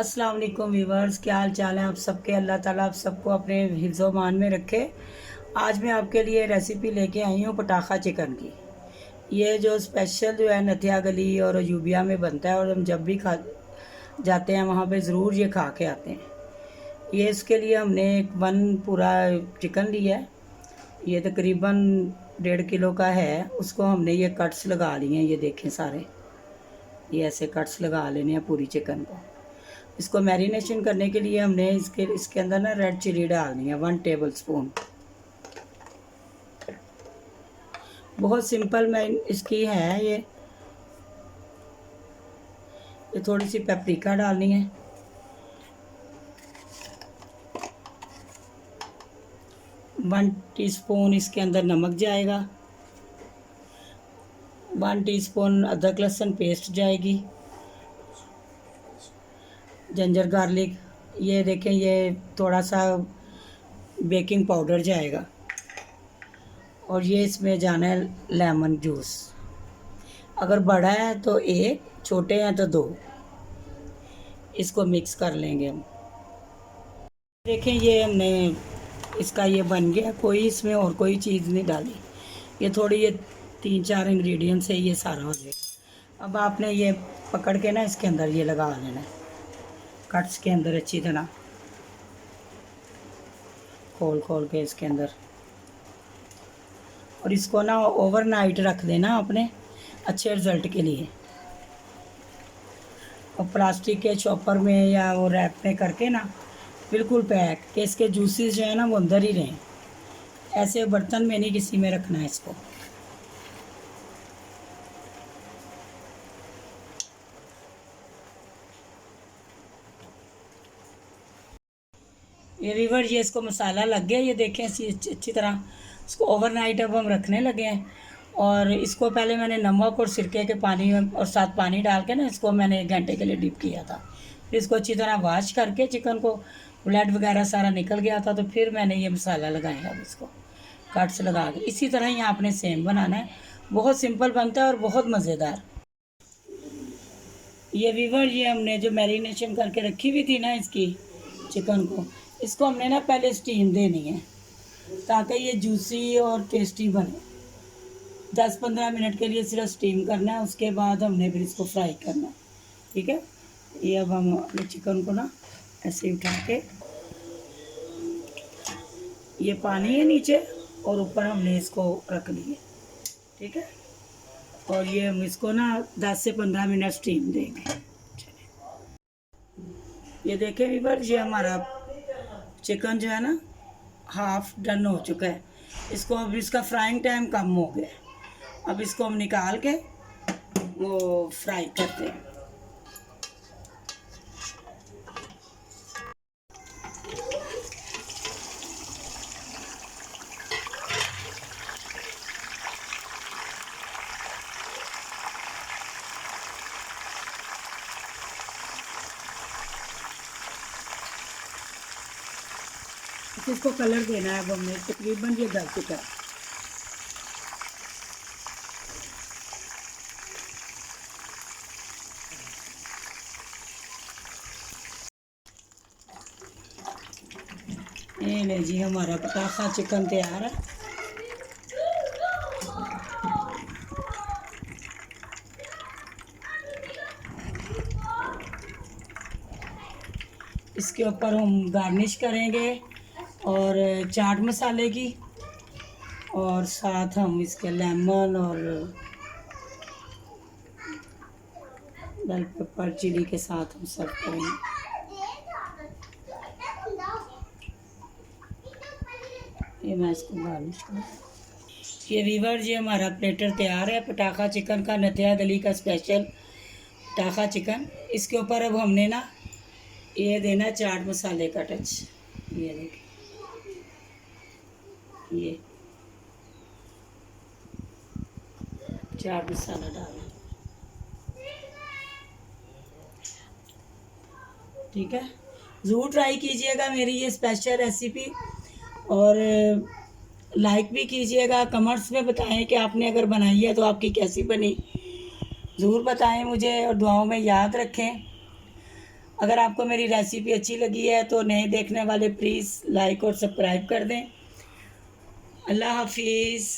अस्सलाम वालेकुम व्यूवर्स, क्या हाल चाल है आप सबके। अल्लाह ताला आप सबको अपने हिफ्ज़ मान में रखे। आज मैं आपके लिए रेसिपी लेके आई हूँ पटाखा चिकन की। ये जो स्पेशल जो है नथिया गली और अयूबिया में बनता है और हम जब भी खा जाते हैं वहाँ पे ज़रूर ये खा के आते हैं। ये इसके लिए हमने एक वन पूरा चिकन लिया है। ये तकरीबन 1.5 किलो का है। उसको हमने ये कट्स लगा लिए हैं, ये देखें सारे, ये ऐसे कट्स लगा लेने हैं पूरी चिकन को। इसको मैरिनेशन करने के लिए हमने इसके अंदर ना रेड चिली डालनी है 1 टेबल स्पून। बहुत सिंपल मैं इसकी है ये थोड़ी सी पेपरिका डालनी है, 1 टीस्पून इसके अंदर नमक जाएगा, 1 टीस्पून अदरक लहसुन पेस्ट जाएगी, जिंजर गार्लिक, ये देखें ये थोड़ा सा बेकिंग पाउडर जाएगा, और ये इसमें जाना है लेमन जूस। अगर बड़ा है तो 1, छोटे हैं तो 2। इसको मिक्स कर लेंगे हम। देखें ये हमने इसका ये बन गया, कोई इसमें और कोई चीज़ नहीं डाली। ये थोड़ी ये 3-4 इंग्रेडिएंट से ये सारा हो जाएगा। अब आपने ये पकड़ के ना इसके अंदर ये लगा लेना है, कट्स के अंदर अच्छी तरह खोल के इसके अंदर, और इसको ना ओवरनाइट रख देना अपने अच्छे रिज़ल्ट के लिए। और प्लास्टिक के चॉपर में या वो रैप में करके ना बिल्कुल पैक, कि इसके जूसेस जो है ना वो अंदर ही रहें। ऐसे बर्तन में नहीं किसी में रखना है इसको। ये वीवर ये इसको मसाला लग गया, ये देखें अच्छी तरह। इसको ओवरनाइट अब हम रखने लगे हैं। और इसको पहले मैंने नमक और सिरके के पानी में और साथ पानी डाल के ना इसको मैंने 1 घंटे के लिए डिप किया था। फिर इसको अच्छी तरह वॉश करके चिकन को ब्लड वगैरह सारा निकल गया था, तो फिर मैंने ये मसाला लगाया। अब इसको कट्स लगा के इसी तरह ही आपने सेम बनाना है। बहुत सिंपल बनता है और बहुत मज़ेदार। ये वीवर ये हमने जो मैरिनेशन करके रखी हुई थी ना इसकी चिकन को, इसको हमने ना पहले स्टीम देनी है ताकि ये जूसी और टेस्टी बने। 10-15 मिनट के लिए सिर्फ स्टीम करना है, उसके बाद हमने फिर इसको फ्राई करना है। ठीक है, ये अब हम अपने चिकन को ना ऐसे उठा के, ये पानी है नीचे और ऊपर हमने इसको रख लिए। ठीक है, और ये हम इसको ना 10 से 15 मिनट स्टीम देंगे। ये देखें व्यूअर, ये हमारा चिकन जो है ना हाफ डन हो चुका है। इसको अब इसका फ्राइंग टाइम कम हो गया, अब इसको हम निकाल के वो फ्राई करते हैं। इसको कलर देना है। अब हमने तकरीबन ये गल चुका है। ये ले जी, हमारा पटाखा चिकन तैयार है। इसके ऊपर हम गार्निश करेंगे और चाट मसाले की, और साथ हम इसके लेमन और बेल पेपर चिली के साथ हम सर्व करेंगे। ये मैं इसको गार्निश करूँ। ये वीवर जी हमारा प्लेटर तैयार है, पटाखा चिकन का, नथिया गली का स्पेशल पटाखा चिकन। इसके ऊपर अब हमने ना ये देना चाट मसाले का टच। ये देखिए, ये चाट मसाला डालना। ठीक है, ज़रूर ट्राई कीजिएगा मेरी ये स्पेशल रेसिपी, और लाइक भी कीजिएगा। कमेंट्स में बताएं कि आपने अगर बनाई है तो आपकी कैसी बनी, ज़रूर बताएं मुझे, और दुआओं में याद रखें। अगर आपको मेरी रेसिपी अच्छी लगी है तो नए देखने वाले प्लीज़ लाइक और सब्सक्राइब कर दें। अल्लाह हाफिज़।